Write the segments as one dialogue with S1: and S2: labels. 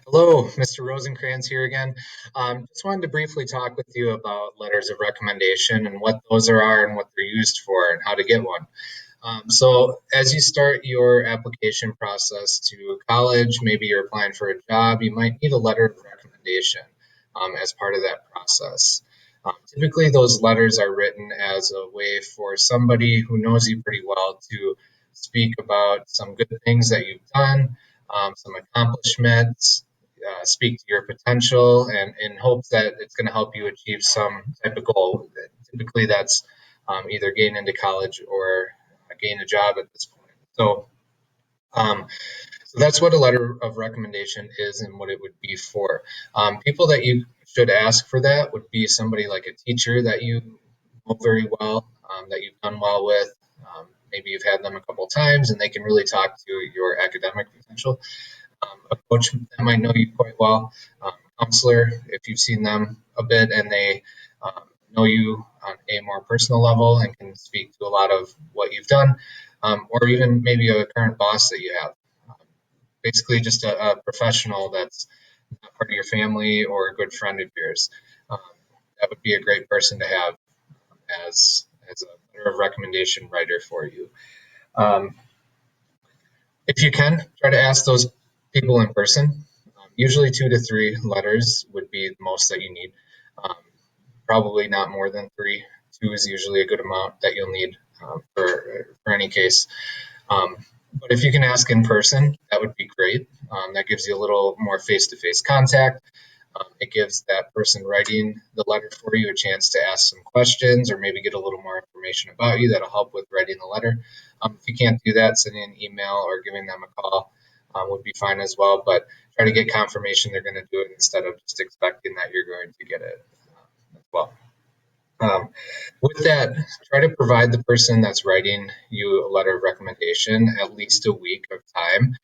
S1: Hello, Mr. Rosencrantz here again. Just wanted to briefly talk with you about letters of recommendation and what those are and what they're used for and how to get one. So, as you start your application process to college, maybe you're applying for a job, you might need a letter of recommendation as part of that process. Typically, those letters are written as a way for somebody who knows you pretty well to speak about some good things that you've done, some accomplishments, speak to your potential, and in hopes that it's going to help you achieve some type of goal. Typically, that's either getting into college or gain a job at this point. Um, so that's what a letter of recommendation is and what it would be for. People that you should ask for that would be somebody like a teacher that you know very well, that you've done well with. Maybe you've had them a couple times and they can really talk to your academic potential. A coach that might know you quite well, counselor if you've seen them a bit and they know you on a more personal level and can speak to a lot of what you've done, or even maybe a current boss that you have. Um, Basically, just a professional that's not part of your family or a good friend of yours. Um, that would be a great person to have as a letter of recommendation writer for you. Um, if you can, try to ask those people in person. Usually 2 to 3 letters would be the most that you need. Um, Probably not more than three. Two is usually a good amount that you'll need for any case. Um, but if you can ask in person, that would be great. That gives you a little more face-to-face contact. It gives that person writing the letter for you a chance to ask some questions or maybe get a little more information about you that'll help with writing the letter. If you can't do that, sending an email or giving them a call would be fine as well. But try to get confirmation they're going to do it instead of just expecting that you're going to get it as well. Um, with that, try to provide the person that's writing you a letter of recommendation at least a week of time.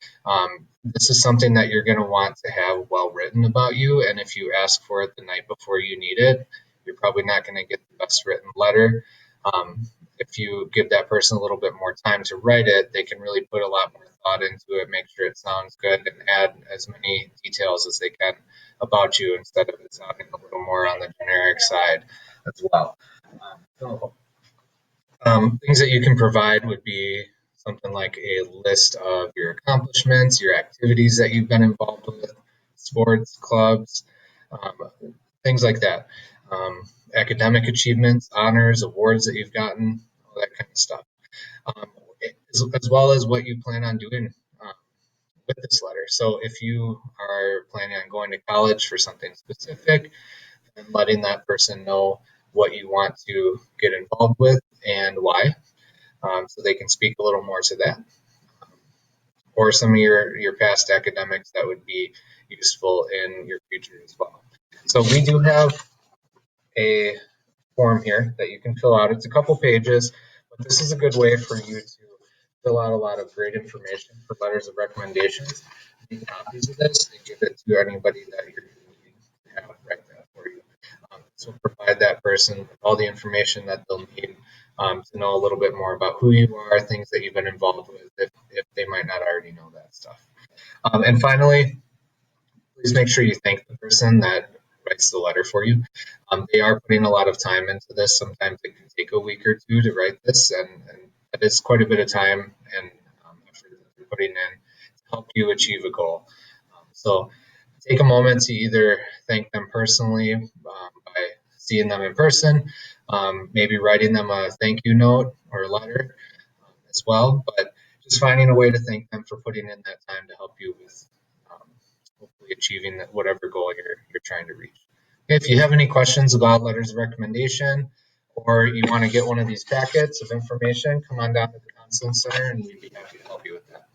S1: This is something that you're going to want to have well written about you, and if you ask for it the night before you need it, you're probably not going to get the best written letter. If you give that person a little bit more time to write it, they can really put a lot more thought into it, make sure it sounds good, and add as many details as they can about you instead of it sounding a little more on the generic side as well. Things that you can provide would be something like a list of your accomplishments, your activities that you've been involved with, sports, clubs, um, things like that. Academic achievements, honors, awards that you've gotten, all that kind of stuff. Um, as well as what you plan on doing with this letter. So if you are planning on going to college for something specific, and letting that person know what you want to get involved with and why, so they can speak a little more to that. Or some of your past academics that would be useful in your future as well. So we do have a form here that you can fill out. It's a couple pages, but this is a good way for you to fill out a lot of great information for letters of recommendations. Make copies of this and give it to anybody that you're needing to have write that for you. This will provide that person with all the information that they'll need to know a little bit more about who you are, things that you've been involved with, if they might not already know that stuff. And finally, please make sure you thank the person that writes the letter for you. They are putting a lot of time into this. Sometimes it can take a week or two to write this, and that is quite a bit of time and effort that they're putting in to help you achieve a goal. So take a moment to either thank them personally by seeing them in person, maybe writing them a thank you note or a letter as well, but just finding a way to thank them for putting in that time to help you with hopefully achieving whatever goal you're trying to reach. If you have any questions about letters of recommendation or you want to get one of these packets of information, come on down to the Counseling Center and we'd be happy to help you with that.